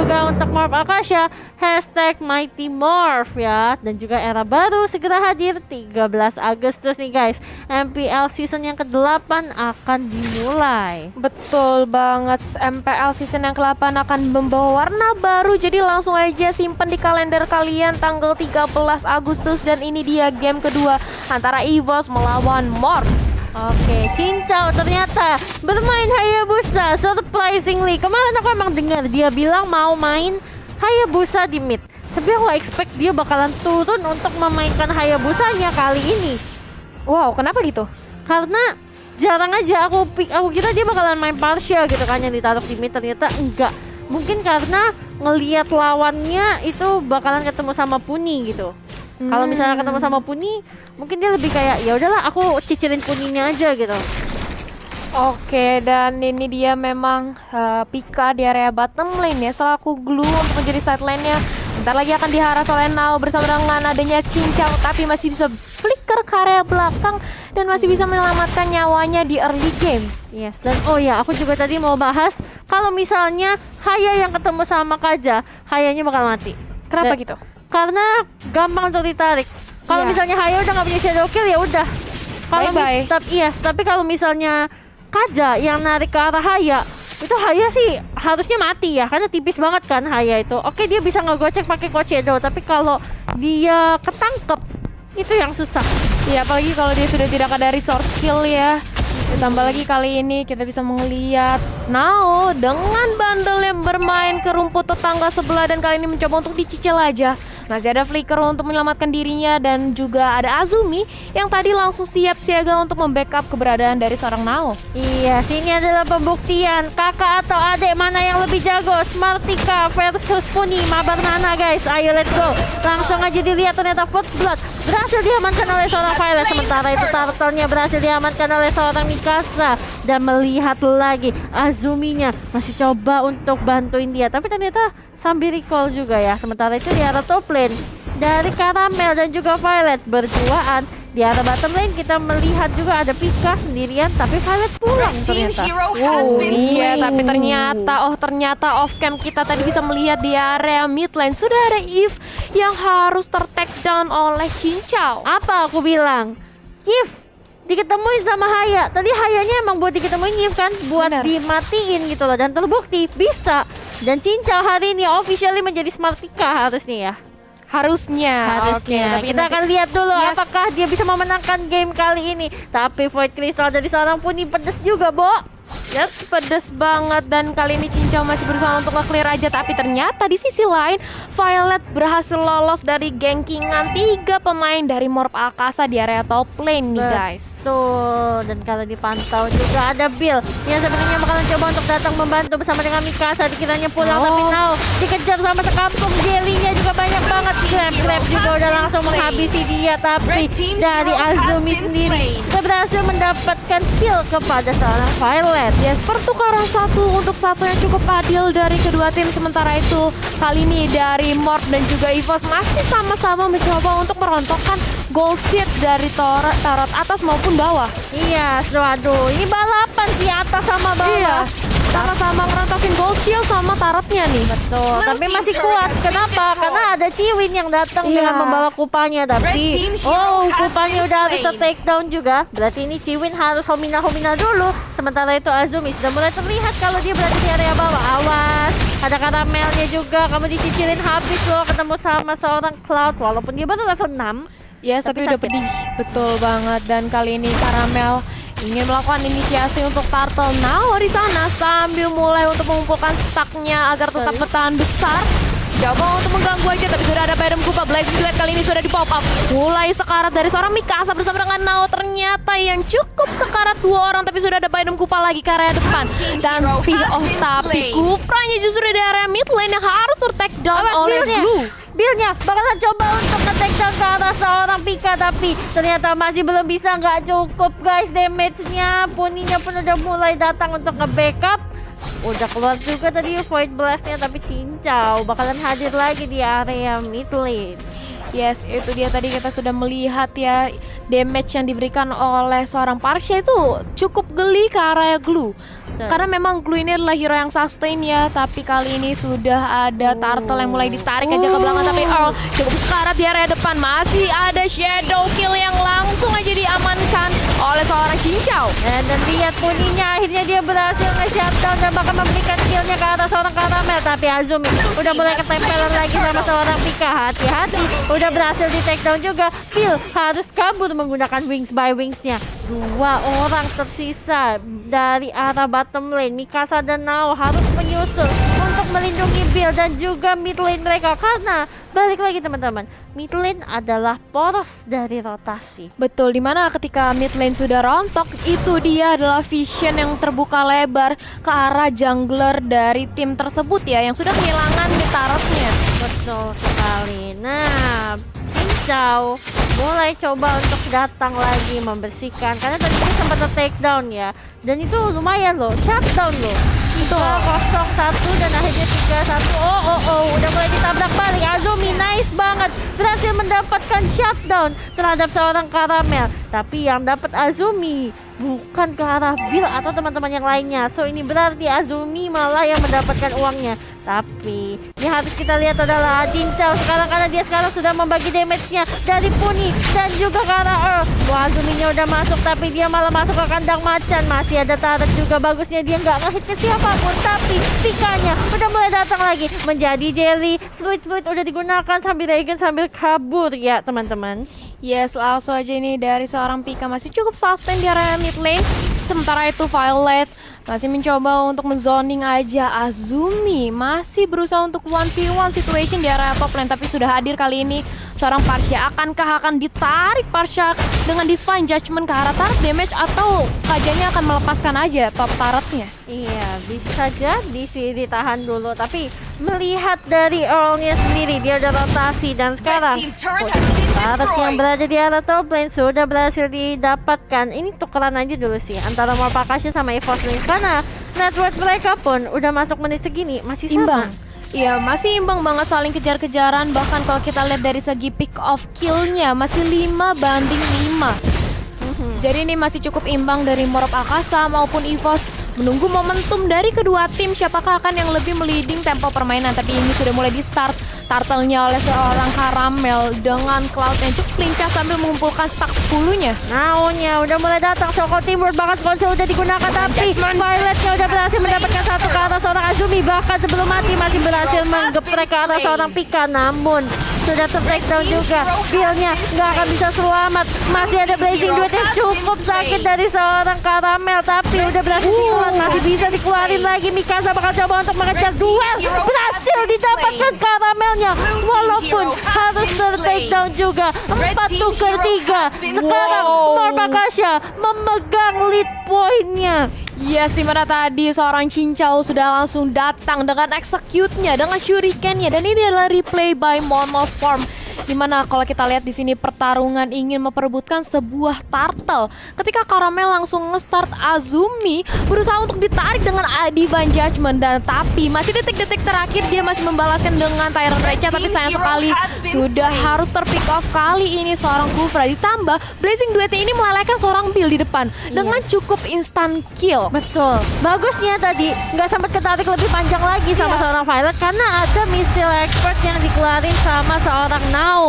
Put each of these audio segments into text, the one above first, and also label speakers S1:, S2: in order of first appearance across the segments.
S1: juga untuk Morph Akasha, hashtag Mighty Morph ya. Dan juga era baru segera hadir 13 Agustus nih guys. MPL season yang ke-8 akan dimulai.
S2: Betul banget, MPL season yang ke-8 akan membawa warna baru. Jadi langsung aja simpen di kalender kalian tanggal 13 Agustus. Dan ini dia game kedua antara EVOS melawan Morph.
S1: Oke, Cincau ternyata bermain Hayabusa. Surprisingly, kemarin aku emang dengar dia bilang mau main Hayabusa di mid, tapi aku expect dia bakalan turun untuk memainkan Hayabusanya kali ini.
S2: Wow, kenapa gitu?
S1: Karena jarang aja aku kira dia bakalan main partial gitu kan, yang ditaruh di mid, ternyata enggak. Mungkin karena ngelihat lawannya itu bakalan ketemu sama Puni gitu. Kalau misalnya ketemu sama Puni, mungkin dia lebih kayak ya udahlah aku cicilin Puninya aja gitu.
S2: Oke, dan ini dia memang Pika di area bottom lane ya, selaku glue untuk menjadi side lane-nya. Bentar lagi akan diharas oleh Nao bersama dengan adanya Cincau, tapi masih bisa flicker ke area belakang dan masih bisa menyelamatkan nyawanya di early game.
S1: Yes, dan oh ya, aku juga tadi mau bahas kalau misalnya Haya yang ketemu sama Kaja, Hayanya bakal mati.
S2: Kenapa gitu?
S1: Karena gampang untuk ditarik. Kalau
S2: Iya.
S1: misalnya Haya udah nggak punya shadow kill ya udah. Kalau
S2: Bye-bye.
S1: tapi kalau misalnya Kaja yang narik ke arah Haya, itu Haya sih harusnya mati ya, karena tipis banget kan Haya itu. Oke, dia bisa ngegocek pakai coach shadow, tapi kalau dia ketangkep itu yang susah.
S2: Ya, apalagi kalau dia sudah tidak ada resource skill ya. Ditambah lagi kali ini kita bisa melihat Nao dengan bandel yang bermain ke rumput tetangga sebelah, dan kali ini mencoba untuk dicicil aja. Masih ada Flicker untuk menyelamatkan dirinya, dan juga ada Azumi yang tadi langsung siap siaga untuk membackup keberadaan dari seorang Nao.
S1: Iya, sini adalah pembuktian kakak atau adik mana yang lebih jago. Smartika versus Puni, mabar mana guys. Ayo let's go. Langsung aja dilihat, ternyata First Blood berhasil diamankan oleh seorang Violet. Sementara itu Turtle-nya berhasil diamankan oleh seorang Mikasa. Dan melihat lagi Azuminya masih coba untuk bantuin dia, tapi ternyata sambil recall juga ya. Sementara itu di arah top lane dari Caramel dan juga Violet berduaan. Di arah bottom lane kita melihat juga ada Pika sendirian, tapi Violet pulang ternyata.
S2: Iya, tapi ternyata off cam kita tadi bisa melihat di area mid lane sudah ada Eve yang harus ter-take down oleh Cincau.
S1: Apa aku bilang? Eve diketemuin sama Haya. Tadi Hayanya emang buat diketemuin Eve kan, buat
S2: Bener.
S1: dimatiin gitu loh, dan terbukti bisa. Dan Cincau hari ini officially menjadi Smartika harusnya ya.
S2: Harusnya.
S1: Oke,
S2: Tapi
S1: kita
S2: nanti-
S1: akan lihat dulu
S2: Yes.
S1: apakah dia bisa memenangkan game kali ini. Tapi Void Crystal dari seorang Puni pedes juga, Bo.
S2: Yes, pedes banget, dan kali ini Cincau masih berusaha untuk nge-clear aja, tapi ternyata di sisi lain Violet berhasil lolos dari gankingan 3 pemain dari Morph Akasa di area top lane nih guys.
S1: Betul. Dan kalau dipantau juga ada Bill yang sebenarnya bakalan coba untuk datang membantu bersama dengan Mikasa. Dikiranya pulang, tapi now dikejar sama sekampung. Jelly-nya juga banyak banget. Grab juga udah langsung menghabisi dia, tapi dari Azumi sendiri sudah berhasil mendapatkan kill kepada seorang Violet.
S2: Yes, pertukaran 1-1 yang cukup adil dari kedua tim. Sementara itu kali ini dari Morph dan juga EVOS masih sama-sama mencoba untuk merontokkan gold seed dari tarot atas maupun bawah.
S1: Iya, waduh, ini balapan sih atas sama bawah.
S2: Iya, sama-sama ngerontokin gold shield sama tarotnya nih.
S1: Betul, tapi masih kuat. Kenapa? Karena ada Ciwin yang datang
S2: Iya.
S1: dengan membawa kupanya. Tapi, kupanya udah harus take down juga. Berarti ini Ciwin harus homina-homina dulu. Sementara itu Azumi sudah mulai terlihat kalau dia berada di area bawah. Awas, ada Caramelnya juga. Kamu dicicilin habis loh ketemu sama seorang Cloud. Walaupun dia baru level 6.
S2: Yes, tapi udah
S1: sakit.
S2: pedih. Betul banget. Dan kali ini Caramel ingin melakukan inisiasi untuk Turtle Nao di sana sambil mulai untuk mengumpulkan stacknya agar tetap bertahan besar. Coba untuk mengganggu aja, tapi sudah ada Bayram Kupa. Black Duet kali ini sudah di pop up. Mulai sekarat dari seorang Mikasa bersama dengan Nao. Ternyata yang cukup sekarat 2 orang, tapi sudah ada Bayram Kupa lagi ke area depan. Dan tapi Kufranya justru di area mid lane yang harus ter-take down
S1: Awas
S2: oleh
S1: Billnya.
S2: Blue.
S1: Billnya bakalan coba untuk nge-take down ke arah seorang Pika, tapi ternyata masih belum bisa, nggak cukup guys damage-nya. Puninya pun udah mulai datang untuk nge-backup. Udah keluar juga tadi Void Blast-nya, tapi Cincau bakalan hadir lagi di area mid lane.
S2: Yes, itu dia tadi kita sudah melihat ya, damage yang diberikan oleh seorang Parsha itu cukup geli ke area Glue. Karena memang Glue ini adalah hero yang sustain ya, tapi kali ini sudah ada Turtle yang mulai ditarik aja ke belakang, tapi Earl cukup sekarat di area depan. Masih ada Shadow Kill yang langsung aja diamankan oleh seorang Cincau.
S1: Dan lihat Puninya, akhirnya dia berhasil nge-shutdown dan bahkan memberikan killnya ke atas seorang Karamel. Tapi Azumi udah mulai ketempelan lagi sama seorang Pika. Hati-hati, udah berhasil di takedown juga. Phil harus kabur menggunakan wings by wingsnya. 2 orang tersisa dari arah bottom lane. Mikasa dan Nao harus menyusul untuk melindungi Bill dan juga mid lane mereka. Karena balik lagi teman-teman, mid lane adalah poros dari rotasi.
S2: Betul, dimana ketika mid lane sudah rontok, itu dia adalah vision yang terbuka lebar ke arah jungler dari tim tersebut ya, yang sudah kehilangan mid turretnya.
S1: Betul sekali. Nah, Cincau mulai coba untuk datang lagi membersihkan, karena tadi dia sempat take down ya, dan itu lumayan loh, shutdown loh. 3-0-1 dan akhirnya 3-1. Udah mulai ditabrak balik. Azumi nice banget, berhasil mendapatkan shutdown terhadap seorang Karamel. Tapi yang dapat Azumi bukan ke arah Bill atau teman-teman yang lainnya. So ini berarti Azumi malah yang mendapatkan uangnya. Tapi yang harus kita lihat adalah Cincau sekarang, karena dia sekarang sudah membagi damage-nya dari Puni dan juga ke arah Earl. Wah, Azuminya udah masuk, tapi dia malah masuk ke kandang macan. Masih ada turret juga, bagusnya dia nggak ngehit ke siapapun. Tapi Pikanya udah mulai datang lagi menjadi Jelly. Split udah digunakan sambil Regen sambil kabur ya teman-teman.
S2: Yes, langsung aja ini dari seorang Pika masih cukup sustain di area mid lane. Sementara itu Violet masih mencoba untuk menzoning aja. Azumi masih berusaha untuk 1v1 situation di area top lane, tapi sudah hadir kali ini seorang Parsha. Akankah akan ditarik Parsha dengan Divine Judgment ke arah turret damage, atau Kajanya akan melepaskan aja top turretnya?
S1: Iya, bisa jadi sih ditahan dulu, tapi melihat dari Earl-nya sendiri, dia udah rotasi dan sekarang turret yang berada di arah top lane sudah berhasil didapatkan. Ini tukeran aja dulu sih antara Morpakasha sama EVOS Link, karena network mereka pun udah masuk menit segini masih
S2: Imbang.
S1: sama.
S2: Iya, masih imbang banget, saling kejar-kejaran. Bahkan kalau kita lihat dari segi pick off kill-nya masih 5-5. Jadi ini masih cukup imbang dari Morp Akasa maupun EVOS. Menunggu momentum dari kedua tim, siapakah akan yang lebih meliding tempo permainan. Tapi ini sudah mulai di start turtle-nya oleh seorang Karamel dengan Cloud yang cukup lincah sambil mengumpulkan stack 10-nya.
S1: Naunya udah mulai datang, Soko Timur bahkan konsol udah digunakan, tapi Violetnya udah berhasil mendapatkan satu ke arah seorang Azumi. Bahkan sebelum mati masih berhasil menggeprek ke arah seorang Pika, namun sudah ter-breakdown juga. Bill-nya nggak akan bisa selamat. Masih ada Blazing Duet yang cukup sakit dari seorang Karamel, tapi udah berhasil dikeluar, masih bisa dikeluarin lagi. Mikasa bakal coba untuk mengejar duel. Berhasil didapatkan Karamelnya, walaupun harus ter-takedown juga. 4-3. Sekarang Morpakasha memegang lead point-nya.
S2: Yes, dimana tadi seorang Cincau sudah langsung datang dengan execute-nya, dengan shuriken-nya, dan ini adalah replay by Monoform. Dimana kalau kita lihat di sini pertarungan ingin memperebutkan sebuah turtle. Ketika Karamel langsung nge-start, Azumi berusaha untuk ditarik dengan Divine Judgment, dan tapi masih detik-detik terakhir dia masih membalaskan dengan Tyrant Recha, tapi sayang sekali sudah harus ter-pick off kali ini seorang Kufra. Ditambah Blazing Duet ini melelehkan seorang Bill di depan dengan cukup instant kill.
S1: Betul. Bagusnya tadi nggak sempat ketarik lebih panjang lagi sama seorang Violet, karena ada Missile Expert yang dikeluarin sama seorang Nao.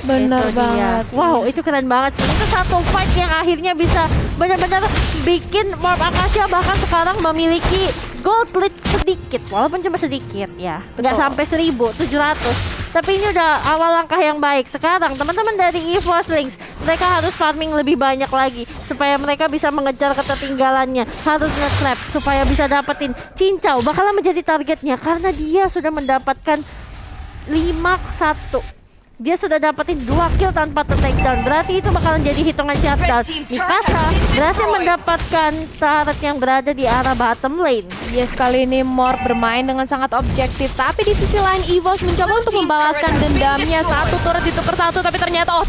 S2: Bener
S1: Itu
S2: banget.
S1: dia. Wow, itu keren banget sih. Itu satu fight yang akhirnya bisa benar-benar bikin Morp Akasha bahkan sekarang memiliki gold lead sedikit, walaupun cuma sedikit ya. Nggak
S2: Betul.
S1: sampai 1.700. Tapi ini udah awal langkah yang baik. Sekarang teman-teman dari EVOS Lynx, mereka harus farming lebih banyak lagi supaya mereka bisa mengejar ketertinggalannya. Harus nge-trap supaya bisa dapetin Cincau. Bakalan menjadi targetnya karena dia sudah mendapatkan 5-1. Dia sudah dapetin 2 kill tanpa takedown. Berarti itu bakalan jadi hitungan shutdown. Mikasa berhasil mendapatkan turret yang berada di arah bottom lane.
S2: Yes, kali ini Morp bermain dengan sangat objektif. Tapi di sisi lain EVOS mencoba untuk membalaskan dendamnya. Satu turret ditukar satu, tapi ternyata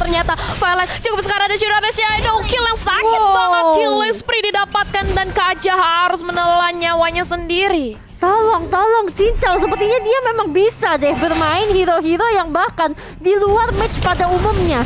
S2: Violet cukup sekarang ada Shura Shadow kill yang sakit banget. Kill spree didapatkan dan Kaja harus menelan nyawanya sendiri.
S1: Tolong Cincau, sepertinya dia memang bisa deh bermain hero-hero yang bahkan di luar match pada umumnya.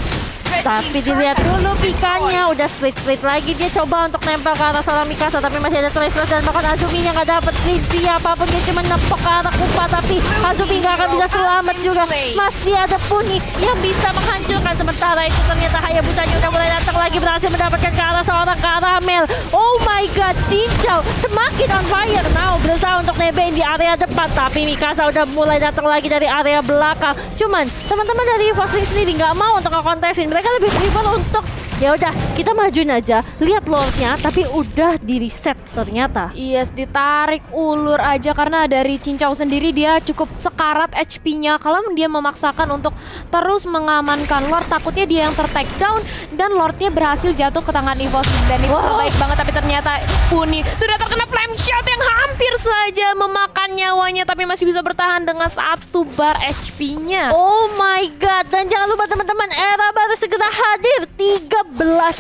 S1: Tapi dilihat dulu pikanya, udah split lagi. Dia coba untuk nempel ke arah seorang Mikasa, tapi masih ada Traceless dan bahkan Azumi yang gak dapet Lindsay. Apapun dia cuma nempel ke arah Kupa, tapi Azumi gak akan bisa selamat juga. Masih ada Puni yang bisa menghancurkan. Sementara itu ternyata Hayabutanya udah mulai datang lagi, berhasil mendapatkan ke arah seorang Karamel. Oh my god, Cincau semakin on fire. Now berusaha untuk nebeng di area depan, tapi Mikasa udah mulai datang lagi dari area belakang. Cuman teman-teman dari Fosling sendiri nggak mau untuk ngekontesin. Mereka lebih prefer untuk ya udah kita majuin aja, lihat lordnya, tapi udah di reset ternyata.
S2: Yes, ditarik ulur aja karena dari Cincau sendiri dia cukup sekarat HP-nya. Kalau dia memaksakan untuk terus mengamankan Lord, takutnya dia yang ter-take down dan Lordnya berhasil jatuh ke tangan EVOS. Dan itu baik banget, tapi ternyata Puni sudah terkena flame shot yang hampir saja memakan nyawanya, tapi masih bisa bertahan dengan 1 bar HP-nya.
S1: Oh my god, dan jangan lupa teman-teman, era baru segera hadir 13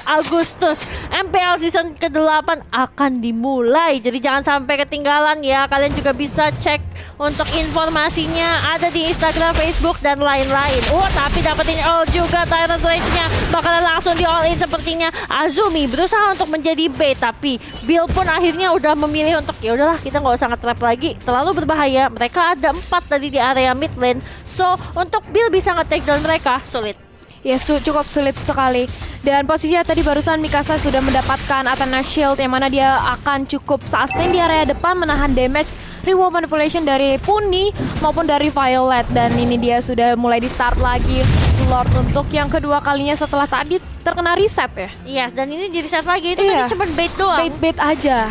S1: Agustus. MPL season ke-8 akan dimulai. Jadi jangan sampai ketinggalan ya. Kalian juga bisa cek untuk informasinya ada di Instagram, Facebook, dan lain-lain. Tapi dapetin all juga Tyrant Rage-nya. Bakalan langsung di all in sepertinya. Azumi berusaha untuk menjadi bait, tapi Bill pun akhirnya udah memilih untuk ya udahlah kita nggak usah nge-trap lagi. Terlalu berbahaya. Mereka ada 4 tadi di area mid lane. So untuk Bill bisa nge-take down mereka sulit.
S2: Ya, cukup sulit sekali. Dan posisinya tadi barusan Mikasa sudah mendapatkan Athena Shield yang mana dia akan cukup sustain di area depan, menahan damage reward manipulation dari Puni maupun dari Violet. Dan ini dia sudah mulai di start lagi Lord untuk yang kedua kalinya setelah tadi terkena reset ya.
S1: Yes, dan ini di reset lagi. Itu tadi cuma bait doang.
S2: Bait aja.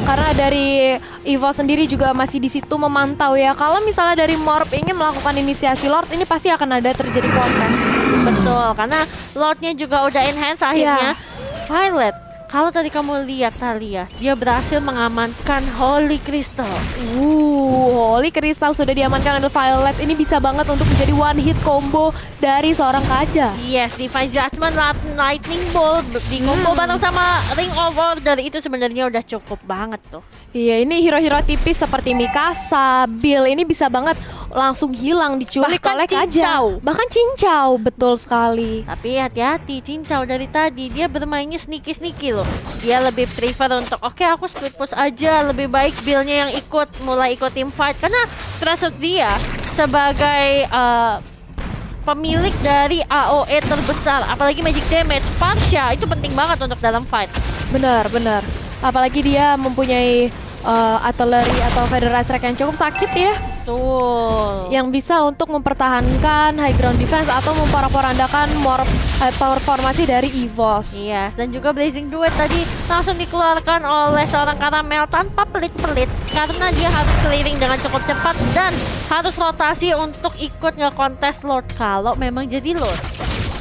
S2: Karena dari Evo sendiri juga masih di situ memantau ya. Kalau misalnya dari Morp ingin melakukan inisiasi Lord, ini pasti akan ada terjadi kontes.
S1: Betul, karena Lordnya juga udah enhance akhirnya. Violet, kalau tadi kamu lihat Thalia, dia berhasil mengamankan Holy Crystal.
S2: Holy Crystal sudah diamankan oleh Violet. Ini bisa banget untuk menjadi one hit combo dari seorang Kaja.
S1: Yes, Divine Judgment, Lightning Bolt, di combo bareng sama Ring of Order, itu sebenarnya udah cukup banget tuh.
S2: Iya, ini hero-hero tipis seperti Mikasa, Bill ini bisa banget langsung hilang diculik
S1: Bahkan
S2: oleh Kaja.
S1: Cincau.
S2: Bahkan Cincau, betul sekali.
S1: Tapi hati-hati, Cincau dari tadi dia bermainnya sneaky loh. Dia lebih prefer untuk oke, aku split push aja, lebih baik Bill-nya yang mulai ikut team fight karena trust dia sebagai pemilik dari AOE terbesar, apalagi magic damage, Parsha itu penting banget untuk dalam fight.
S2: Benar. Apalagi dia mempunyai artillery atau Federal Strike yang cukup sakit ya.
S1: Betul.
S2: Yang bisa untuk mempertahankan high ground defense atau memporak-porandakan power formasi dari EVOS.
S1: Yes, dan juga Blazing Duet tadi langsung dikeluarkan oleh seorang Karamel tanpa pelit-pelit karena dia harus clearing dengan cukup cepat dan harus rotasi untuk ikut nge-contest Lord kalau memang jadi Lord.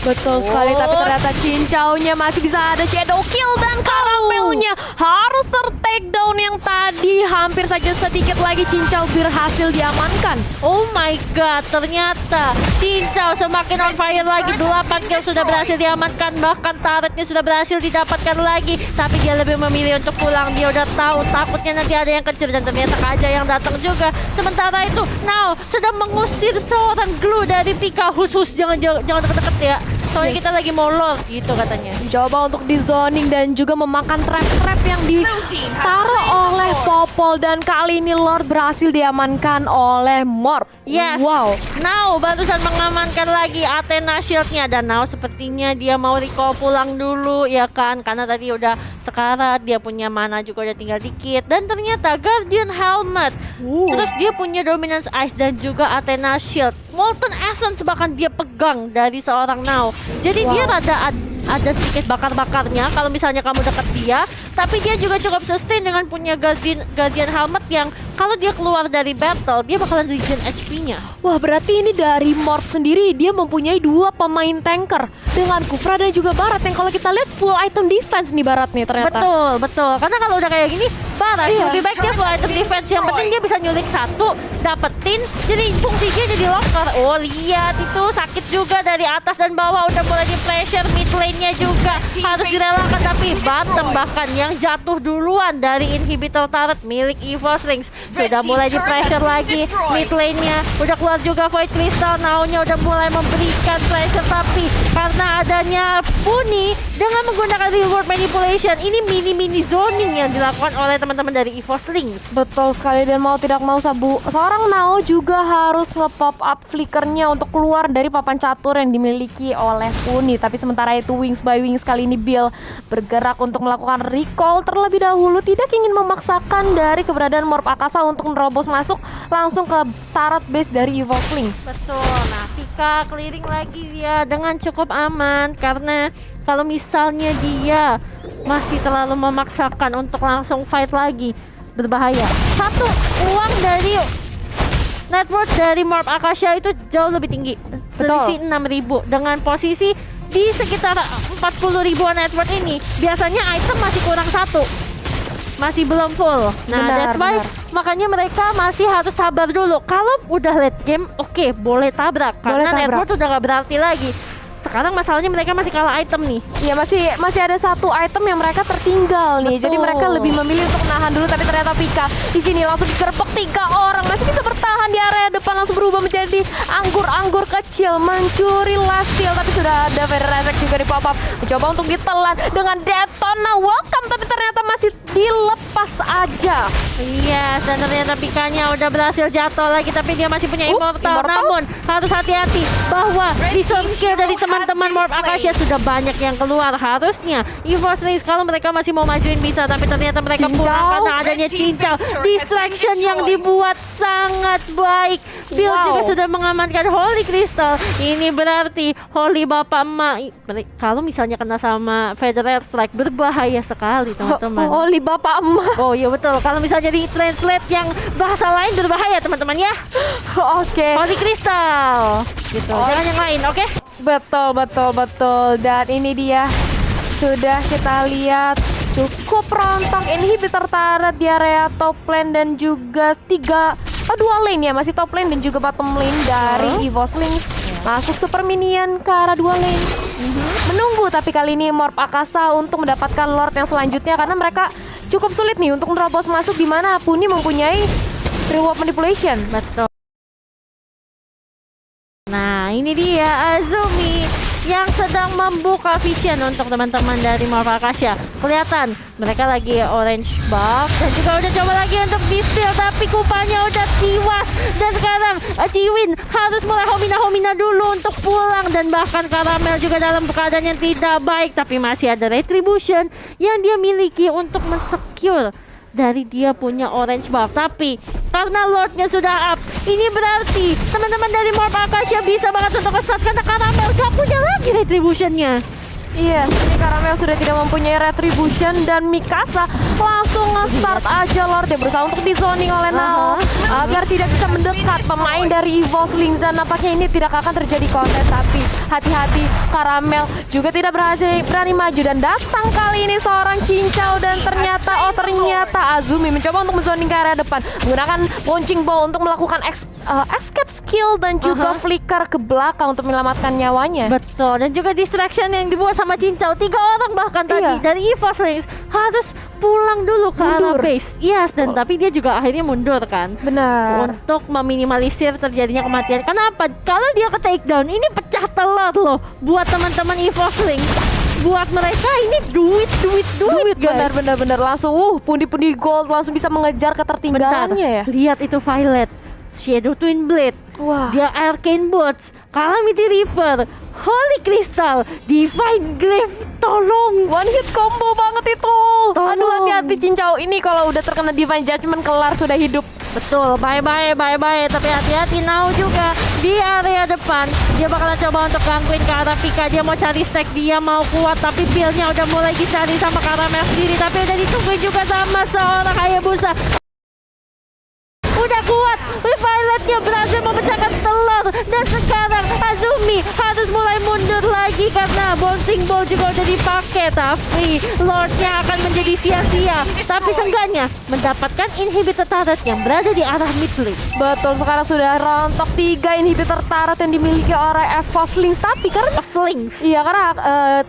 S2: Betul sekali, tapi ternyata Cincaunya masih bisa ada shadow kill dan Karamelnya harus ter-take down yang tadi hampir saja sedikit lagi Cincau berhasil diamankan.
S1: Oh my god, ternyata Cincau semakin on fire lagi. 8 kill sudah berhasil diamankan, bahkan turretnya sudah berhasil didapatkan lagi. Tapi dia lebih memilih untuk pulang, dia udah tahu takutnya nanti ada yang kejar dan ternyata Kaja yang datang juga. Sementara itu Now sedang mengusir seorang glue dari Pika. Hus jangan deket-deket ya. Soalnya kita lagi mau Lord gitu katanya.
S2: Coba untuk di zoning dan juga memakan trap-trap yang ditaruh oleh Popol. Dan kali ini Lord berhasil diamankan oleh Morp.
S1: Yes.
S2: Wow.
S1: Now barusan mengamankan lagi Athena Shield-nya. Dan Now sepertinya dia mau recall pulang dulu ya kan. Karena tadi udah sekarat, dia punya mana juga udah tinggal dikit. Dan ternyata Guardian Helmet. Terus dia punya Dominance Ice dan juga Athena Shield. Molten Essence bahkan dia pegang dari seorang Now. Jadi dia rada ada sedikit bakar-bakarnya kalau misalnya kamu dekat dia. Tapi dia juga cukup sustain dengan punya Guardian Helmet yang kalau dia keluar dari battle, dia bakalan regen HP-nya.
S2: Wah, berarti ini dari Morp sendiri dia mempunyai 2 pemain tanker dengan Kufra dan juga Barat yang kalau kita lihat full item defense nih Barat nih ternyata.
S1: Betul. Karena kalau udah kayak gini, Barat lebih baik dia full item defense. Yang penting dia bisa nyulik satu, dapetin, jadi fungsinya jadi locker. Oh lihat itu sakit juga dari atas dan bawah udah mulai di pressure. Mid lane-nya juga harus direlakan, tapi bottom bahkan yang jatuh duluan dari inhibitor turret milik EVOS Rings sudah mulai di pressure lagi. Mid lane-nya udah keluar keluar juga Void Crystal. Now-nya udah mulai memberikan pressure, tapi karena adanya Puni dengan menggunakan reward manipulation, ini mini zoning yang dilakukan oleh teman-teman dari EVOS Lynx.
S2: Betul sekali, dan mau tidak mau seorang Nao juga harus nge-pop up flickernya untuk keluar dari papan catur yang dimiliki oleh Puni. Tapi sementara itu Wings by Wings kali ini Bill bergerak untuk melakukan recall terlebih dahulu, tidak ingin memaksakan dari keberadaan Morph Akasa untuk menerobos masuk langsung ke turret base dari EVOS Lynx.
S1: Betul, nah Pika clearing lagi dia dengan cukup aman, karena kalau misalnya dia masih terlalu memaksakan untuk langsung fight lagi, berbahaya. Satu, uang dari net worth dari Morph Akasha itu jauh lebih tinggi, selisih 6.000. Dengan posisi di sekitar 40.000 net worth ini, biasanya item masih kurang satu, masih belum full. Nah, that's why makanya mereka masih harus sabar dulu. Kalau udah late game, oke, boleh tabrak, karena net worth udah gak berarti lagi. Sekarang masalahnya mereka masih kalah item nih.
S2: Iya, masih ada satu item yang mereka tertinggal nih.
S1: Betul.
S2: Jadi mereka lebih memilih untuk nahan dulu, tapi ternyata Pika di sini langsung digerebek 3 orang. Masih bisa bertahan di area depan, langsung berubah menjadi anggur-anggur kecil, mencuri last steal, tapi sudah ada Feather Effect juga di pop up. Mencoba untuk ditelan dengan Detona welcome, tapi ternyata masih dilepas aja.
S1: Yes, dan ternyata Pikanya udah berhasil jatuh lagi, tapi dia masih punya Immortal. Namun harus hati-hati bahwa resource skill dari teman-teman Morph Akasha sudah banyak yang keluar. Harusnya EVOS Lynx kalau mereka masih mau majuin bisa, tapi ternyata mereka pulang karena adanya cincau. Distraction yang dibuat sangat baik. Bill juga sudah mengamankan Holy Crystal. Ini berarti Holy Bapak Emak, kalau misalnya kena sama Federal Strike, berbahaya sekali teman-teman.
S2: Holy Bapak Emak.
S1: Oh iya betul, kalau misalnya di translate yang bahasa lain berbahaya teman-teman ya.
S2: Oke.
S1: Holy Crystal gitu, jangan yang lain, oke?
S2: Betul. Dan ini dia, sudah kita lihat cukup rontok inhibitor turret di area top lane dan juga 2 lane ya, masih top lane dan juga bottom lane dari EVOS Lynx. Masuk super minion ke arah 2 lane. Menunggu, tapi kali ini Morph Akasa untuk mendapatkan Lord yang selanjutnya, karena mereka cukup sulit nih untuk menerobos masuk di mana Puni mempunyai reward manipulation.
S1: Betul. Nah, ini dia Azumi yang sedang membuka vision untuk teman-teman dari Morph Akasha. Kelihatan mereka lagi orange buff dan juga udah coba lagi untuk di-steal, tapi kupanya udah tiwas. Dan sekarang Jiwin harus mulai homina dulu untuk pulang, dan bahkan Caramel juga dalam keadaan yang tidak baik, tapi masih ada retribution yang dia miliki untuk mensecure dari dia punya orange buff. Tapi karena Lordnya sudah up, ini berarti teman-teman dari Morph Akasha bisa banget untuk nge-start, karena Caramel gak punya lagi retributionnya.
S2: Iya, ini Caramel sudah tidak mempunyai retribution, dan Mikasa langsung nge-start aja Lord yang berusaha untuk di-zoning oleh Nao agar tidak bisa mendekat pemain dari EVOS Lynx, dan nampaknya ini tidak akan terjadi kontes. Tapi hati-hati, Caramel juga tidak berani maju, dan datang kali ini seorang cincau, dan ternyata Azumi mencoba untuk men-zoning ke area depan menggunakan launching ball untuk melakukan escape skill dan juga flicker ke belakang untuk menyelamatkan nyawanya.
S1: Betul, dan juga distraction yang dibuat sama cincau. 3 orang bahkan tadi dari EVOS Lynx harus pulang dulu ke arah base. Yes, dan tapi dia juga akhirnya mundur kan.
S2: Benar.
S1: Untuk meminimalisir terjadinya kematian. Kenapa? Kalau dia ke takedown, ini pecah telur loh buat teman-teman EVOS Lynx. Buat mereka ini duit guys.
S2: Benar langsung pundi-pundi gold, langsung bisa mengejar ketertinggalannya ya.
S1: Lihat itu Violet, Shadow Twin Blade, dia Arcane Boots, Calamity Reaper, Holy Crystal, Divine Glaive. Tolong,
S2: one hit combo banget itu. Aduh, hati-hati cincau ini kalau udah terkena Divine Judgment, kelar sudah hidup.
S1: Betul, bye-bye. Tapi hati-hati Nao juga di area depan. Dia bakalan coba untuk gangguin ke arah Pika. Dia mau cari stack, dia mau kuat, tapi build-nya udah mulai dicari sama Caramel sendiri. Tapi udah ditungguin juga sama seorang Hayabusa. Udah kuat, Violetnya berhasil memecahkan telur. Dan sekarang Azumi harus mulai mundur lagi karena bouncing ball juga udah dipakai. Tapi Lordnya akan menjadi sia-sia. Tapi seenggaknya mendapatkan inhibitor turret yang berada di arah mid lane.
S2: Betul, sekarang sudah rontok 3 inhibitor turret yang dimiliki oleh EVOS Lynx. Tapi karena iya, karena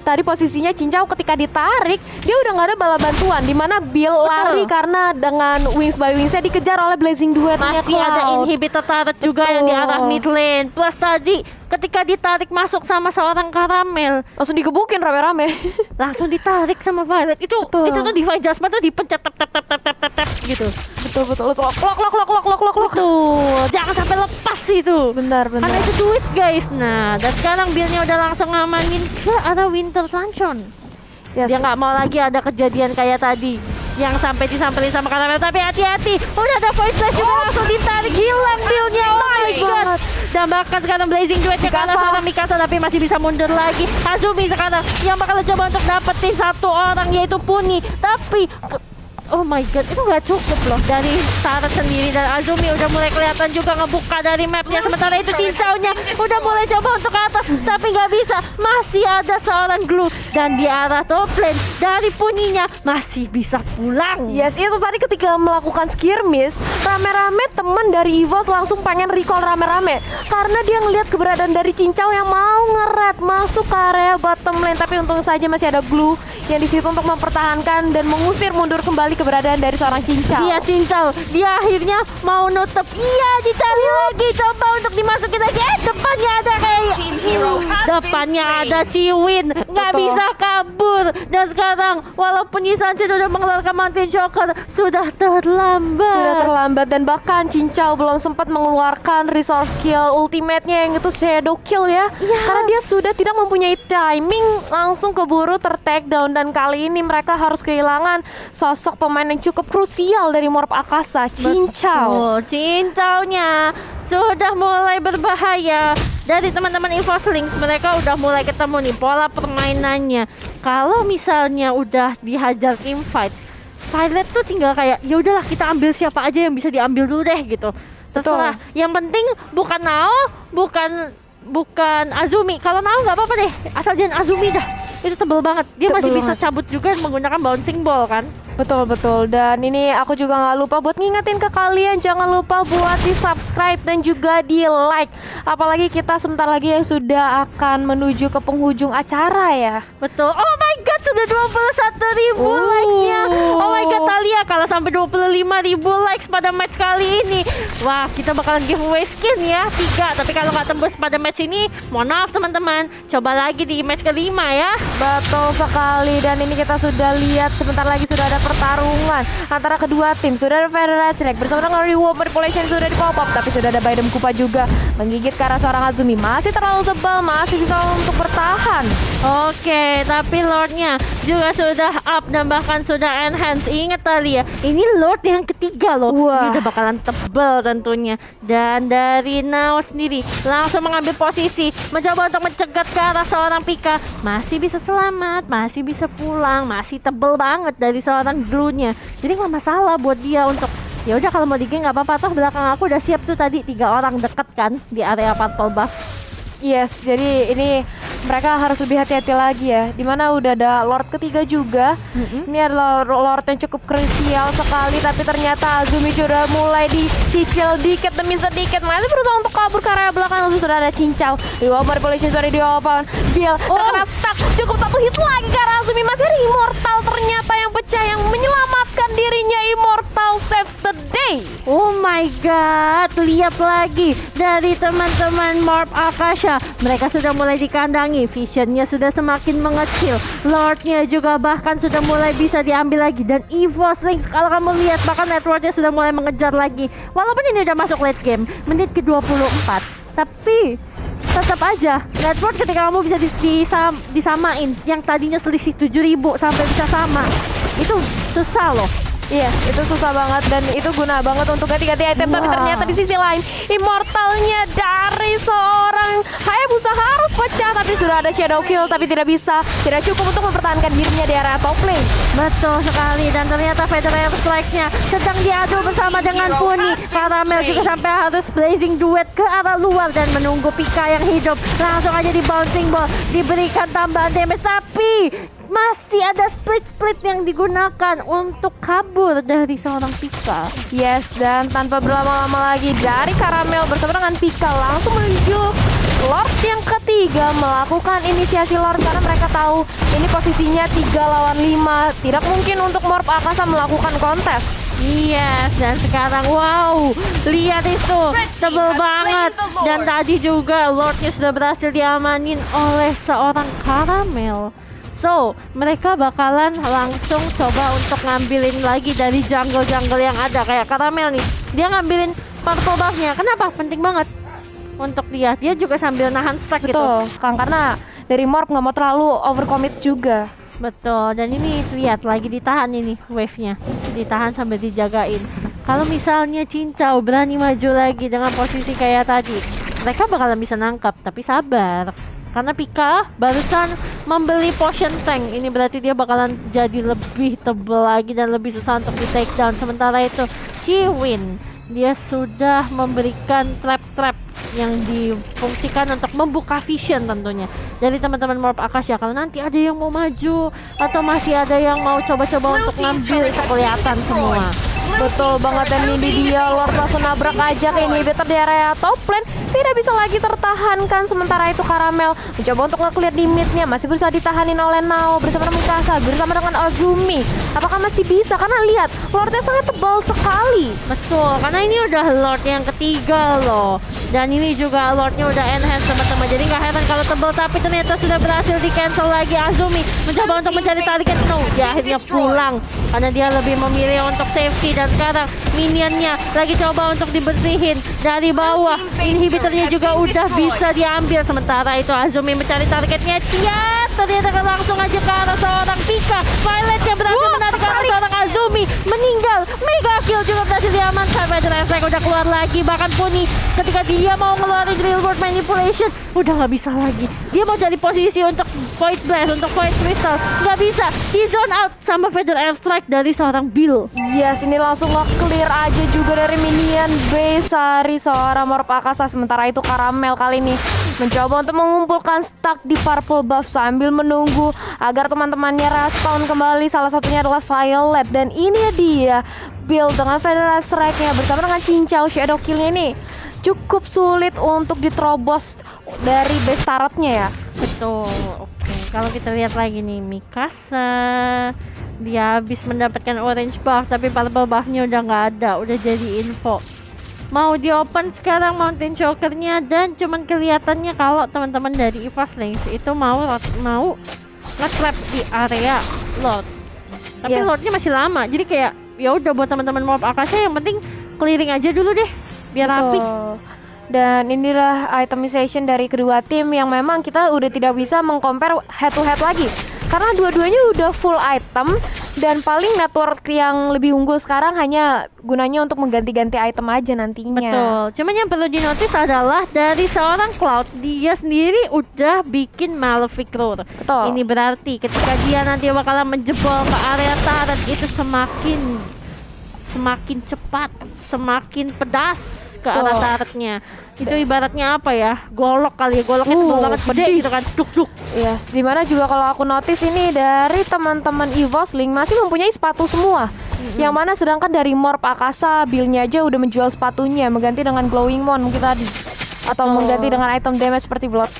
S2: tadi posisinya cincau ketika ditarik, dia udah nggak ada bala bantuan, dimana Bill lari karena dengan Wings by Wingsnya dikejar oleh Blazing 2 duetnya
S1: Masih ada
S2: Cloud.
S1: inhibitor turret juga yang di arah mid lane. Plus tadi ketika ditarik masuk sama seorang Karamel,
S2: Langsung digebukin rame-rame.
S1: langsung ditarik sama Violet. Itu tuh Divine Jasmine tuh dipencet tap tap tap tap tap tap tap gitu.
S2: Betul. Lock.
S1: Tuh, jangan sampai lepas itu.
S2: Benar.
S1: Karena itu duit guys. Nah, dan sekarang Billnya udah langsung ngamanin ke arah Winter Sunshine.
S2: Yes.
S1: Dia nggak mau lagi ada kejadian kayak tadi yang sampai disamperin sama Karamel. Tapi hati-hati, udah ada voice flash juga langsung ditarik, hilang Billnya. Oh my god. Dan bahkan sekarang Blazing Duetnya ke arah seorang Mikasa, tapi masih bisa mundur lagi. Azumi sekarang yang bakal coba untuk dapetin satu orang yaitu Puni. Tapi oh my god, itu nggak cukup loh dari Sarah sendiri. Dan Azumi udah mulai kelihatan juga ngebuka dari mapnya. Sementara itu Cincaunya udah mulai coba untuk ke atas, tapi nggak bisa. Masih ada seorang Glue. Dan di arah top lane dari Puninya masih bisa pulang.
S2: Yes, itu tadi ketika melakukan skirmish, rame-rame teman dari EVOS langsung pengen recall rame-rame karena dia ngelihat keberadaan dari Cincau yang mau ngeret masuk ke area bottom lane. Tapi untung saja masih ada Glue yang di situ untuk mempertahankan dan mengusir mundur kembali keberadaan dari seorang Cincau.
S1: Iya Cincau, dia akhirnya mau nutup. Iya, dicari lagi, coba untuk dimasukin lagi. Depannya ada kayak depannya ada Ciwin, nggak
S2: Betul.
S1: bisa kabur. Dan sekarang walaupun Yisansin udah mengeluarkan Mountain Choker, sudah terlambat.
S2: Sudah terlambat dan bahkan Cincau belum sempat mengeluarkan resource kill ultimate-nya yang itu shadow kill ya. Karena dia sudah tidak mempunyai timing, langsung keburu ter-take down. Dan kali ini mereka harus kehilangan sosok pemain yang cukup krusial dari Morph Akasa, Cincau.
S1: Cincaunya sudah mulai berbahaya. Dari teman-teman EVOS Link, mereka udah mulai ketemu nih pola permainannya. Kalau misalnya udah dihajar team fight, Violet tuh tinggal kayak ya udahlah kita ambil siapa aja yang bisa diambil dulu deh gitu. Terserah. Yang penting bukan Nao, bukan Azumi. Kalau Nao nggak apa-apa deh, asal jangan Azumi dah. Itu tebel banget. Dia masih
S2: Tebel
S1: bisa
S2: banget.
S1: cabut juga menggunakan bouncing ball kan.
S2: Betul. Dan ini aku juga nggak lupa buat ngingetin ke kalian, jangan lupa buat di subscribe dan juga di like. Apalagi kita sebentar lagi yang sudah akan menuju ke penghujung acara ya.
S1: Betul. Oh my god, sudah 21.000 likes-nya. Oh my god, Talia kalau sampai 25.000 likes pada match kali ini, wah kita bakalan giveaway skin ya 3. Tapi kalau nggak tembus pada match ini, mohon maaf teman-teman, coba lagi di match kelima ya.
S2: Betul sekali, dan ini kita sudah lihat sebentar lagi sudah ada pertarungan antara kedua tim. Sudah ada Federasi Select bersama dengan Reward Manipulation sudah di pop up, tapi sudah ada Baidem Kupa juga menggigit ke arah seorang Azumi. Masih terlalu tebal, masih bisa untuk bertahan.
S1: Oke, tapi Lordnya juga sudah up dan bahkan sudah enhance. Ingat tadi ya, ini Lord yang ketiga loh.
S2: Wah.
S1: Ini udah bakalan tebal tentunya. Dan dari Nao sendiri langsung mengambil posisi, mencoba untuk mencegat ke arah seorang Pika. Masih bisa selamat, masih bisa pulang, masih tebel banget dari seorang Glue-nya. Jadi nggak masalah buat dia untuk ya udah kalau mau digeng nggak apa-apa, toh belakang aku udah siap tuh tadi 3 orang deket kan di area purple buff.
S2: Yes, jadi ini mereka harus lebih hati-hati lagi ya. Dimana udah ada Lord ketiga juga. Ini adalah Lord yang cukup krusial sekali, tapi ternyata Azumi sudah mulai dicicil dikit demi sedikit. Masih berusaha untuk kabur ke area belakang. Langsung sudah ada Cincau. Reward Manipulation sudah diopen. Bill terkena stuck. Cukup 1 hit lagi ke arah Azumi. Masih ada Immortal ternyata yang pecah, yang menyelamatkan dirinya. Immortal save the day.
S1: Oh my god, lihat lagi dari teman-teman Morph Akasha. Mereka sudah mulai dikandangi, visionnya sudah semakin mengecil, Lordnya juga bahkan sudah mulai bisa diambil lagi. Dan EVOS Lynx kalau kamu lihat bahkan networknya sudah mulai mengejar lagi. Walaupun ini udah masuk late game, menit ke-24, tapi tetap aja network ketika kamu bisa disamain yang tadinya selisih 7.000 sampai bisa sama, itu susah loh.
S2: Iya, itu susah banget dan itu guna banget untuk ganti-ganti item. Tapi ternyata di sisi lain, Immortalnya dari seorang Hayabusa harus pecah. Tapi sudah ada Shadow Kill, tapi tidak bisa, tidak cukup untuk mempertahankan dirinya di area top lane.
S1: Betul sekali, dan ternyata Federer Strike-nya sedang diadu bersama dengan Puni. Karamel juga sampai harus blazing duet ke arah luar dan menunggu Pika yang hidup. Langsung aja di bouncing ball, diberikan tambahan damage, tapi masih ada split yang digunakan untuk kabur dari seorang Pika.
S2: Yes, dan tanpa berlama-lama lagi dari Karamel bersama dengan Pika langsung menuju Lord yang ketiga melakukan inisiasi Lord karena mereka tahu ini posisinya 3 lawan 5. Tidak mungkin untuk Morph Akasa melakukan kontes.
S1: Yes, dan sekarang wow, lihat itu, tebel banget. Dan tadi juga Lordnya sudah berhasil diamanin oleh seorang Caramel. So, mereka bakalan langsung coba untuk ngambilin lagi dari jungle-jungle yang ada. Kayak Caramel nih, dia ngambilin purple buff-nya. Kenapa? Penting banget untuk dia. Dia juga sambil nahan stack gitu.
S2: Betul, Kang, karena dari Morp nggak mau terlalu overcommit juga.
S1: Betul, dan ini lihat lagi ditahan ini wave-nya. Ditahan sambil dijagain. Kalau misalnya Cincau berani maju lagi dengan posisi kayak tadi, mereka bakalan bisa nangkap, tapi sabar. Karena Pika barusan membeli potion tank. Ini berarti dia bakalan jadi lebih tebel lagi dan lebih susah untuk di take down. Sementara itu Chiwin, dia sudah memberikan trap-trap yang difungsikan untuk membuka vision tentunya dari teman-teman Morp Akasha. Kalau nanti ada yang mau maju atau masih ada yang mau coba-coba untuk ngambil, itu kelihatan semua.
S2: Betul banget, dan ini dia Lord langsung nabrak aja ke inhibitor di area top lane. Tidak bisa lagi tertahankan. Sementara itu Caramel mencoba untuk nge-clear di mid-nya. Masih berusaha ditahanin oleh Nao bersama dengan Mikasa, bersama dengan Azumi. Apakah masih bisa? Karena lihat Lordnya sangat tebal sekali.
S1: Betul, karena ini udah Lord yang ketiga loh. Dan ini juga Lordnya udah enhance teman-teman. Jadi nggak heran kalau tebal, tapi ternyata sudah berhasil di cancel lagi. Azumi mencoba untuk mencari target, no, dia akhirnya pulang karena dia lebih memilih untuk safety. Dan sekarang minionnya lagi coba untuk dibersihin dari bawah. Inhibitornya juga udah bisa diambil. Sementara itu Azumi mencari targetnya. Ciat, ternyata langsung aja ke arah seorang Pika. Violet yang berhasil menarik ke arah seorang Azumi, meninggal. Mega kill juga berhasil diamankan. Feather Effect udah keluar lagi. Bahkan Puni ketika dia mau ngeluarin real world manipulation, udah nggak bisa lagi. Dia mau cari posisi untuk Void Blast, untuk Void Crystal, nggak bisa. Di zone out sama Feather Airstrike dari seorang Bill.
S2: Yes, ini langsung nge-clear aja juga dari minion base dari seorang Morp Akasha. Sementara itu Caramel kali ini mencoba untuk mengumpulkan stack di purple buff sambil menunggu agar teman-temannya respawn kembali. Salah satunya adalah Violet, dan ini dia Bill dengan Feather Strike-nya bersama dengan Cincau. Shadow kill-nya ini cukup sulit untuk diterobos dari base turret-nya ya.
S1: Betul. Oke, kalau kita lihat lagi nih, Mikasa dia habis mendapatkan orange buff, tapi purple buff-nya udah nggak ada, udah jadi info. Mau di open sekarang Mountain Choker-nya, dan cuman kelihatannya kalau teman-teman dari EVOS Links itu mau nge-trap di area Lord. Tapi
S2: Yes.
S1: Lordnya masih lama, jadi kayak ya udah buat teman-teman Morp Akasha yang penting clearing aja dulu deh biar rapi.
S2: Betul. Dan inilah itemization dari kedua tim yang memang kita udah tidak bisa meng-compare head to head lagi. Karena dua-duanya udah full item, dan paling network yang lebih unggul sekarang hanya gunanya untuk mengganti-ganti item aja nantinya.
S1: Betul. Cuman yang perlu dinotis adalah dari seorang Cloud, dia sendiri udah bikin Malefic Roar.
S2: Betul.
S1: Ini berarti ketika dia nanti bakalan menjebol ke area turret, itu semakin cepat, semakin pedas ke arah
S2: Betul.
S1: turretnya. Itu ibaratnya apa ya? Golok kali ya, goloknya tebal banget, gede
S2: pedih.
S1: gitu kan. Duk-duk.
S2: Yes, dimana juga kalau aku notice ini dari teman-teman EVOS Link masih mempunyai sepatu semua. Yang mana sedangkan dari Morp Akasha build-nya aja udah menjual sepatunya, mengganti dengan Glowing Mon mungkin tadi, atau mengganti dengan item damage seperti Blood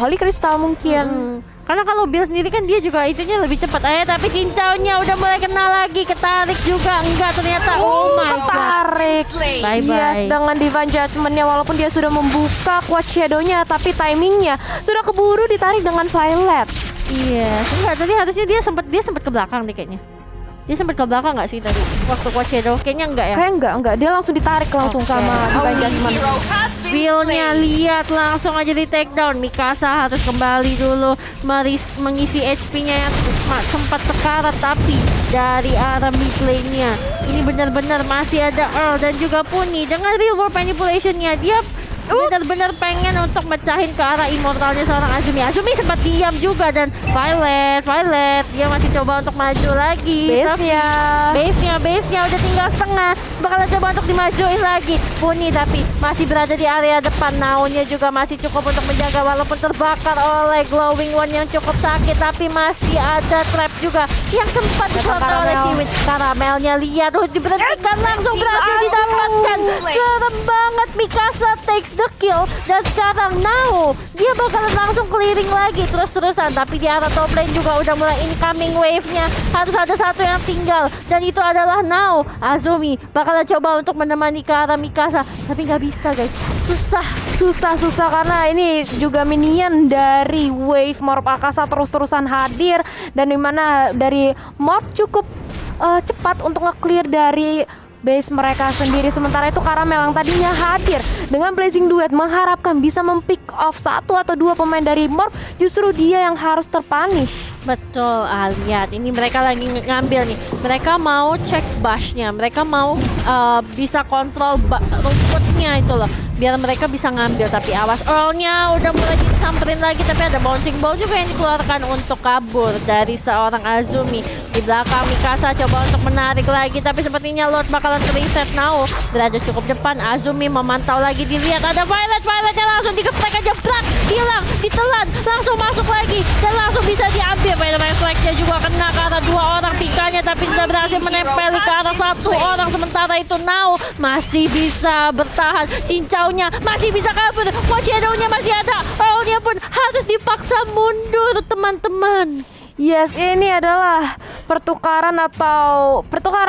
S2: Holy Crystal mungkin.
S1: Karena kalau Bill sendiri kan dia juga itunya lebih cepat. Tapi cincaunya udah mulai kena lagi, ketarik juga. Enggak, ternyata oh my god.
S2: Tarik.
S1: Bye bye.
S2: Yes, dengan Divine Judgment-nya walaupun dia sudah membuka quad shadow-nya, tapi timingnya sudah keburu ditarik dengan Violet.
S1: Iya, enggak, tadi harusnya dia sempat ke belakang deh kayaknya. Dia sempat ke belakang nggak sih tadi waktu Quad Shadow? Kayaknya enggak ya.
S2: Kayak enggak, dia langsung ditarik langsung sama Divine Judgment.
S1: Bill-nya lihat langsung aja di take down. Mikasa harus kembali dulu mengisi HP-nya yang sempat sekarat, tapi dari arah mid lane-nya ini benar-benar masih ada Earl dan juga Puni dengan real world manipulation-nya. Dia benar-benar pengen untuk mecahin ke arah immortalnya seorang Azumi. Azumi sempat diam juga, dan Violet dia masih coba untuk maju lagi. Base-nya udah tinggal setengah, bakalan coba untuk dimajuin lagi. Puni tapi masih berada di area depan. Naonya juga masih cukup untuk menjaga walaupun terbakar oleh Glowing One yang cukup sakit, tapi masih ada trap juga yang sempat dikontrol oleh Chiwin. Caramelnya lihat diberhentikan, langsung berhasil didapatkan. Serem banget, Mikasa takes the kill, dan sekarang Nao dia bakalan langsung clearing lagi terus-terusan. Tapi di arah top lane juga udah mulai incoming wave-nya. Harus ada satu yang tinggal, dan itu adalah Now. Azumi bakalan coba untuk menemani ke arah Mikasa, tapi nggak bisa guys.
S2: Susah karena ini juga minion dari wave Morph Akasa terus-terusan hadir, dan dimana dari Morph cukup cepat untuk nge-clear dari base mereka sendiri. Sementara itu Karamel yang tadinya hadir dengan Blazing Duet mengharapkan bisa mempick off satu atau dua pemain dari Morph, justru dia yang harus terpunish.
S1: Betul, lihat ini mereka lagi ngambil nih. Mereka mau cek bush-nya, mereka mau bisa kontrol rumputnya itu loh, biar mereka bisa ngambil. Tapi awas, Earl-nya udah mulai disamperin lagi, tapi ada bouncing ball juga yang dikeluarkan untuk kabur dari seorang Azumi. Di belakang Mikasa coba untuk menarik lagi, tapi sepertinya Lord bakalan reset Now. Berada cukup depan, Azumi memantau lagi, dilihat ada Violet-nya langsung dikeplek aja, plak, hilang, ditelan, langsung masuk lagi, dan langsung bisa diambil. Refleksnya juga kena ke arah dua orang pikanya, tapi tidak berhasil menempeli ke arah satu orang. Sementara itu Now masih bisa bertahan, cincaunya masih bisa kabur, watch shadow-nya masih ada, Earl-nya pun harus dipaksa mundur teman-teman.
S2: Yes, ini adalah pertukaran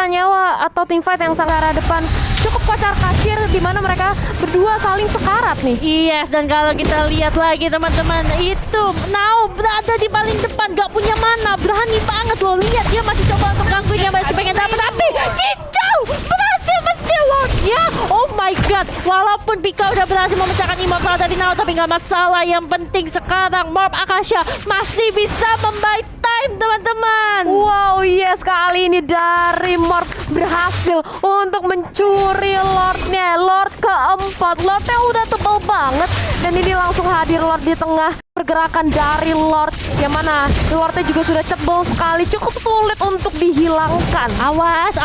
S2: nyawa atau teamfight yang sangat arah depan cukup kocar-kacir, di mana mereka berdua saling sekarat nih.
S1: Yes, dan kalau kita lihat lagi teman-teman, itu Now berada di paling depan, gak punya mana, berani banget loh. Lihat dia masih coba untuk gangguinnya, masih pengen dapat, tapi cincau berhasil mesti Lord-nya. Oh my god, walaupun Pika udah berhasil memecahkan Immortal dari Now, tapi gak masalah. Yang penting sekarang Morph Akasha masih bisa membaik time teman-teman.
S2: Wow, yes, kali ini dari Morph berhasil untuk mencuri Lord-nya, Lord keempat. Lord-nya udah tebal banget, dan ini langsung hadir Lord di tengah. Pergerakan dari Lord, yang mana Lord-nya juga sudah tebal sekali, cukup sulit untuk dihilangkan.
S1: Awas,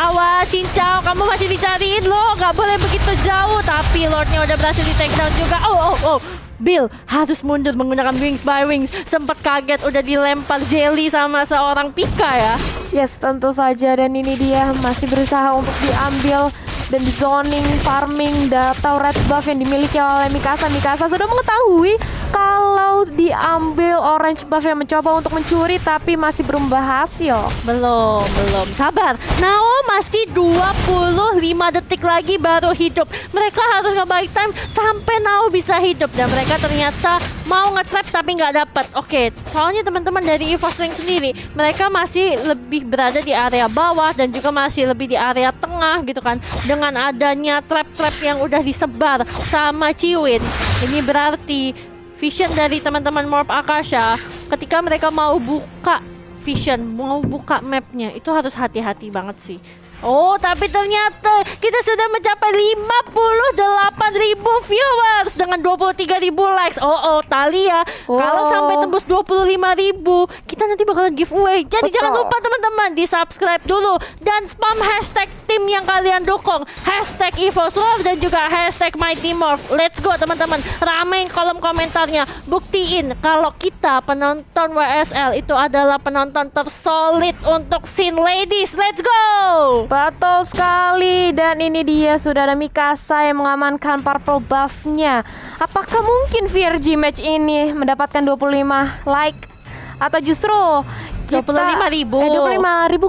S1: cincau, kamu masih dicariin loh, gak boleh begitu jauh. Tapi Lord-nya udah berhasil di take down juga. Oh, Bill harus mundur menggunakan Wings by Wings. Sempat kaget udah dilempar jelly sama seorang Pika ya.
S2: Yes, tentu saja, dan ini dia masih berusaha untuk diambil dan di zoning farming atau red buff yang dimiliki oleh Mikasa. Mikasa sudah mengetahui kalau diambil orange buff yang mencoba untuk mencuri, tapi masih belum berhasil.
S1: Belum, sabar. Nao masih 25 detik lagi baru hidup. Mereka harus nge-buy time sampai Nao bisa hidup, dan mereka ternyata mau nge-trap tapi nggak dapat. Oke, soalnya teman-teman dari EVOS Link sendiri, mereka masih lebih berada di area bawah dan juga masih lebih di area tengah gitu kan. Dengan adanya trap-trap yang udah disebar sama Chiwin, ini berarti vision dari teman-teman Morph Akasha ketika mereka mau buka vision, mau buka mapnya, itu harus hati-hati banget sih. Oh, tapi ternyata kita sudah mencapai 58.000 viewers dengan 23.000 likes. Oh, Thalia, kalau sampai tembus 25.000, kita nanti bakalan giveaway. Jadi jangan lupa teman-teman di subscribe dulu dan spam hashtag tim yang kalian dukung, hashtag EVOSLove dan juga hashtag MightyMorph. Let's go teman-teman, ramein kolom komentarnya, buktiin kalau kita penonton WSL itu adalah penonton tersolid untuk scene ladies. Let's go!
S2: Betul sekali, dan ini dia sudah ada Mikasa yang mengamankan purple buff-nya. Apakah mungkin VRG match ini mendapatkan 25 like atau justru
S1: 25.000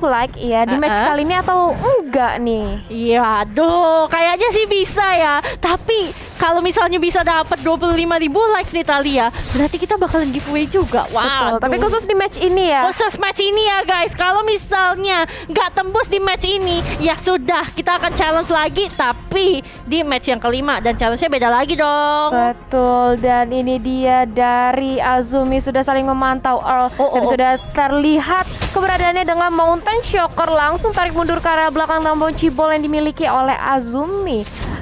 S2: like ya di match kali ini, atau enggak nih?
S1: Iya, aduh, kayaknya sih bisa ya. Tapi kalau misalnya bisa dapat 25.000 likes nih Thalia, berarti kita bakalan giveaway juga. Wow.
S2: Tapi khusus di match ini ya.
S1: Khusus match ini ya guys. Kalau misalnya nggak tembus di match ini, ya sudah, kita akan challenge lagi, tapi di match yang kelima, dan challenge-nya beda lagi dong.
S2: Betul, dan ini dia dari Azumi sudah saling memantau Earl, dan sudah terlihat keberadaannya dengan Mountain Shocker. Langsung tarik mundur ke arah belakang tombol cibol yang dimiliki oleh Azumi.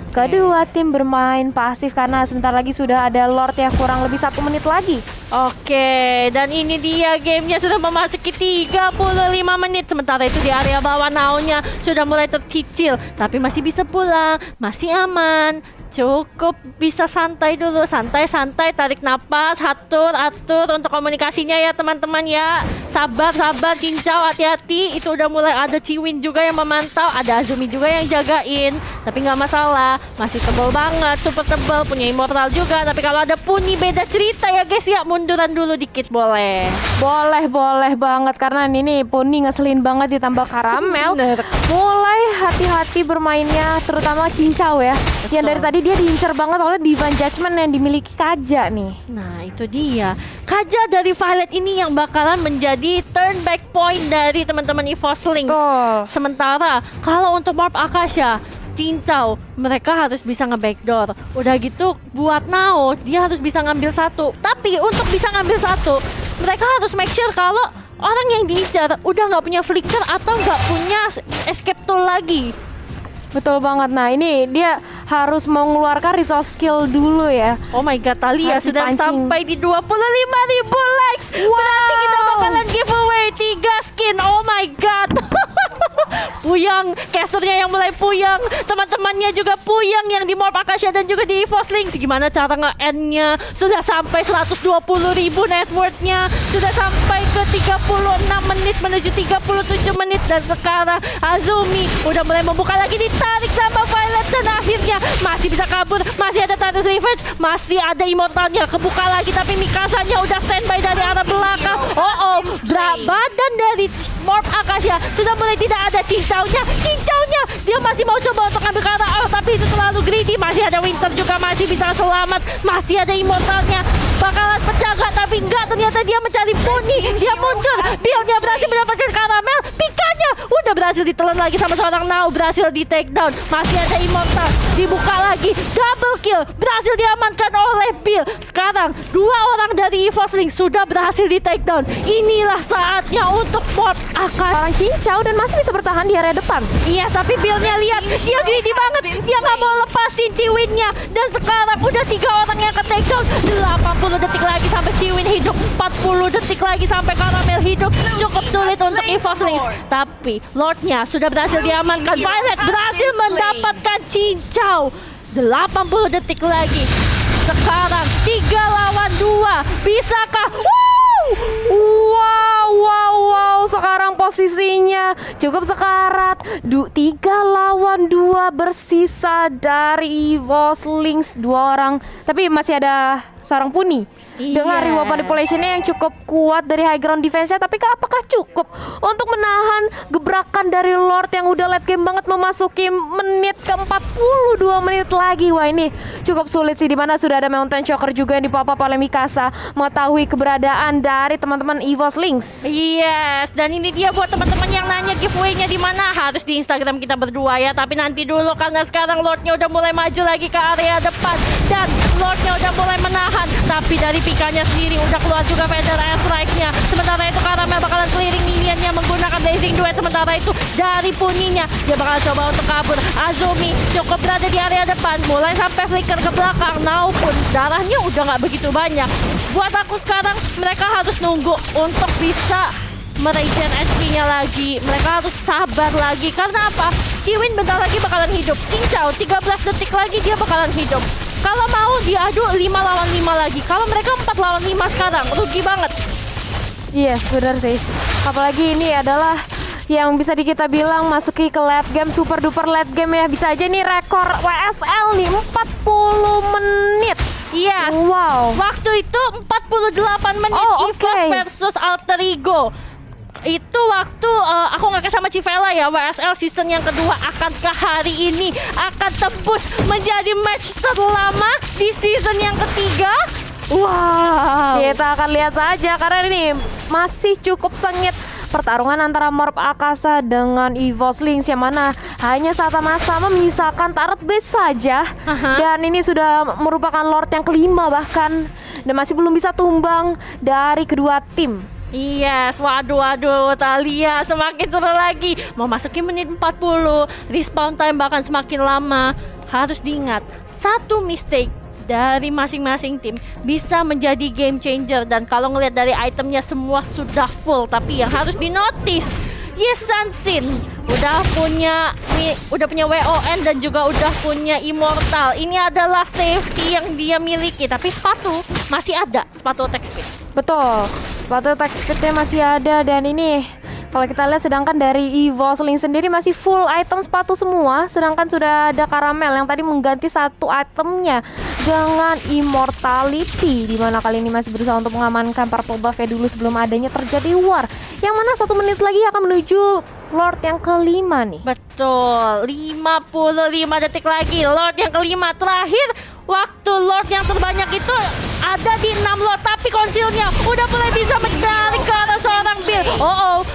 S2: Kedua tim bermain pasif karena sebentar lagi sudah ada Lord ya, kurang lebih 1 menit lagi.
S1: Oke, dan ini dia gamenya sudah memasuki 35 menit. Sementara itu di area bawah Nao-nya sudah mulai tercicil, tapi masih bisa pulang, masih aman. Cukup bisa santai dulu, santai, tarik napas, atur untuk komunikasinya ya teman-teman ya. Sabar Cincau, hati-hati. Itu udah mulai ada Ciwin juga yang memantau, ada Azumi juga yang jagain. Tapi nggak masalah, masih tebal banget, super tebal, punya immortal juga. Tapi kalau ada Puni beda cerita ya guys ya. Munduran dulu dikit boleh.
S2: Boleh banget karena ini Puni ngeselin banget ditambah Karamel.
S1: Bener.
S2: Mulai hati-hati bermainnya, terutama Cincau ya. Yang dari tadi dia diincar banget oleh Divine Judgment yang dimiliki Kaja nih.
S1: Nah itu dia, Kaja dari Violet ini yang bakalan menjadi turn back point dari teman-teman EVOS Lynx.
S2: Tuh.
S1: Sementara kalau untuk Morph Akasha, Cincau, mereka harus bisa nge-backdoor. Udah gitu buat Nao, dia harus bisa ngambil satu. Tapi untuk bisa ngambil satu, mereka harus make sure kalau orang yang diincar udah nggak punya flicker atau nggak punya escape tool lagi.
S2: Betul banget. Nah ini dia harus mengeluarkan resource skill dulu ya.
S1: Oh my god, Talia
S2: Harus
S1: sudah
S2: dipancing.
S1: sampai di 25.000 likes. Berarti kita bakalan giveaway 3 skin. Oh my god. Puyang, casternya yang mulai puyang, teman-temannya juga puyang yang di Morph Akasha dan juga di EVOS Lynx. Gimana cara nge-end-nya? Sudah sampai 120.000 net worth-nya. Sudah sampai ke 36 menit menuju 37 menit. Dan sekarang Azumi udah mulai membuka lagi, ditarik sama Violet. Dan akhirnya masih bisa kabur. Masih ada Tatus Revenge, masih ada immortalnya. Kebuka lagi tapi Mikasanya udah standby dari arah belakang. Badan dari Morph Akasha sudah mulai tidak ada. Cincaunya dia masih mau coba untuk ambil ke arah tapi itu terlalu greedy. Masih ada Winter juga masih bisa selamat, masih ada immortalnya, bakalan pecah gak? Tapi enggak, ternyata dia mencari Puni. Dia mundur, Billnya berhasil mendapatkan Karamel, Pikanya udah berhasil ditelan lagi sama seorang Nao, berhasil di take down. Masih ada immortal, dibuka lagi, double kill, berhasil diamankan oleh Bill. Sekarang dua orang dari EVOS Lynx sudah berhasil di take down. Inilah saatnya untuk Morph Akasha.
S2: Orang Cincau dan masih bisa bertahan di area depan.
S1: Iya, tapi Billnya lihat, dia greedy banget. Dia nggak mau lepasin Ciwinnya. Dan sekarang udah 3 orang yang ke take down. 80 detik lagi sampai Ciwin hidup, 40 detik lagi sampai Karamel hidup. Cukup sulit untuk EVOS Lynx. Tapi Lordnya sudah berhasil diamankan. Violet berhasil mendapatkan Cincau. 80 detik lagi. Sekarang 3 lawan 2. Bisakah?
S2: Wow, sekarang posisinya cukup sekarat. 3 lawan 2 bersisa dari EVOS Lynx 2 orang. Tapi masih ada seorang Puni. Dengan reward manipulation-nya yang cukup kuat dari high ground defense-nya. Tapi apakah cukup untuk menahan gebrakan dari Lord yang udah late game banget memasuki menit ke 42 menit lagi. Wah ini cukup sulit sih, dimana sudah ada Mountain Shocker juga yang dipop-up oleh Mikasa, mengetahui keberadaan dari teman-teman EVOS Lynx.
S1: Yes, dan ini dia buat teman-teman yang nanya giveaway-nya di mana, harus di Instagram kita berdua ya. Tapi nanti dulu karena sekarang Lordnya udah mulai maju lagi ke area depan dan Lordnya udah mulai menahan. Tapi dari Pikanya sendiri udah keluar juga Feather Airstrike-nya. Sementara itu Karamel bakalan clearing minionnya menggunakan Blazing Duet. Sementara itu dari Puninya dia bakalan coba untuk kabur. Azumi cukup berada di area depan, mulai sampai flicker ke belakang. Nao pun darahnya udah nggak begitu banyak. Buat aku sekarang mereka harus nunggu untuk bisa meregen HP-nya lagi. Mereka harus sabar lagi. Karena apa? Ciwin bentar lagi bakalan hidup. Cincau 13 detik lagi dia bakalan hidup. Kalau mau diadu 5 lawan 5 lagi. Kalau mereka 4 lawan 5 sekarang, rugi banget.
S2: Yes, benar sih. Apalagi ini adalah yang bisa kita bilang masuki ke late game, super duper late game ya. Bisa aja nih rekor WSL nih 40 menit.
S1: Yes.
S2: Wow.
S1: Waktu itu 48 menit EVOS versus Alter Ego. Itu waktu aku nggak sama Civella ya. WSL season yang kedua, akankah hari ini akan tembus menjadi match terlama di season yang ketiga? Wow,
S2: kita akan lihat saja karena ini masih cukup sengit pertarungan antara Morph Akasha dengan EVOS Lynx, yang mana hanya sama-sama menyisakan turret base saja. Dan ini sudah merupakan Lord yang kelima bahkan, dan masih belum bisa tumbang dari kedua tim.
S1: Yes, waduh Talia semakin seru lagi. Mau masukin menit 40, respawn time bahkan semakin lama. Harus diingat, satu mistake dari masing-masing tim bisa menjadi game changer. Dan kalau ngelihat dari itemnya semua sudah full, tapi yang harus dinotis, Yesansin udah punya WON dan juga udah punya Immortal. Ini adalah safety yang dia miliki, tapi sepatu masih ada, sepatu attack speed.
S2: Betul. Sepatu attack speed-nya masih ada dan ini kalau kita lihat sedangkan dari EVOSLING sendiri masih full item sepatu semua, sedangkan sudah ada Karamel yang tadi mengganti satu itemnya dengan Immortality, di mana kali ini masih berusaha untuk mengamankan purple buff-nya dulu sebelum adanya terjadi war, yang mana 1 menit lagi akan menuju Lord yang kelima nih.
S1: Betul, 55 detik lagi Lord yang kelima. Terakhir waktu Lord yang terbanyak itu ada di 6 Lord, tapi konsilnya udah mulai bisa menarik ke arah seorang Bill.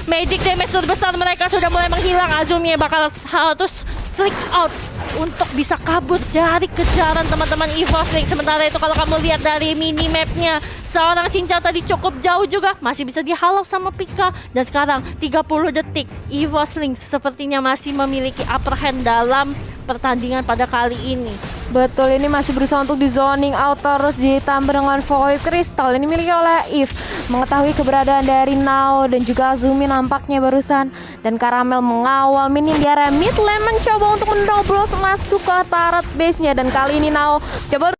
S1: Magic damage terbesar mereka sudah mulai menghilang. Azumi bakal harus flick out untuk bisa kabur dari kejaran teman-teman EVOSLING. Sementara itu kalau kamu lihat dari minimapnya, seorang Cincau tadi cukup jauh juga, masih bisa dihalau sama Pika. Dan sekarang 30 detik, EVOSLING sepertinya masih memiliki upper hand dalam pertandingan pada kali ini.
S2: Betul, ini masih berusaha untuk di zoning out terus, ditambah dengan Void Crystal ini dimiliki oleh Eve. Mengetahui keberadaan dari Nao dan juga Azumi nampaknya barusan, dan Karamel mengawal minion di area mid lane, mencoba untuk menerobos masuk ke turret base-nya, dan kali ini Nao coba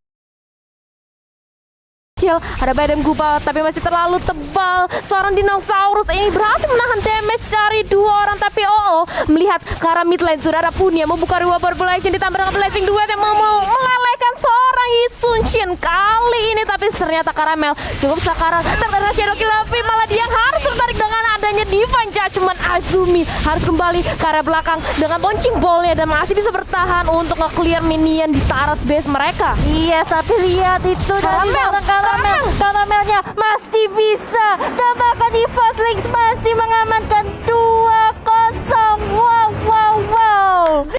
S2: ada Badem Guba tapi masih terlalu tebal. Seorang dinosaurus ini berhasil menahan damage dari 2 orang, tapi melihat ke arah mid lane sudah ada Punya membuka reward blessing ditambah dengan blessing duet yang mau melelehkan seorang Hisunshin kali ini, tapi ternyata Karamel cukup sakarat terkena Shadow Kill, tapi malah dia harus tertarik dengan adanya Divine Judgment. Azumi harus kembali ke arah belakang dengan launching ball-nya dan masih bisa bertahan untuk nge-clear minion di turret base mereka.
S1: Iya, tapi lihat itu dari Karamelnya masih bisa. Dan bahkan EVOSLING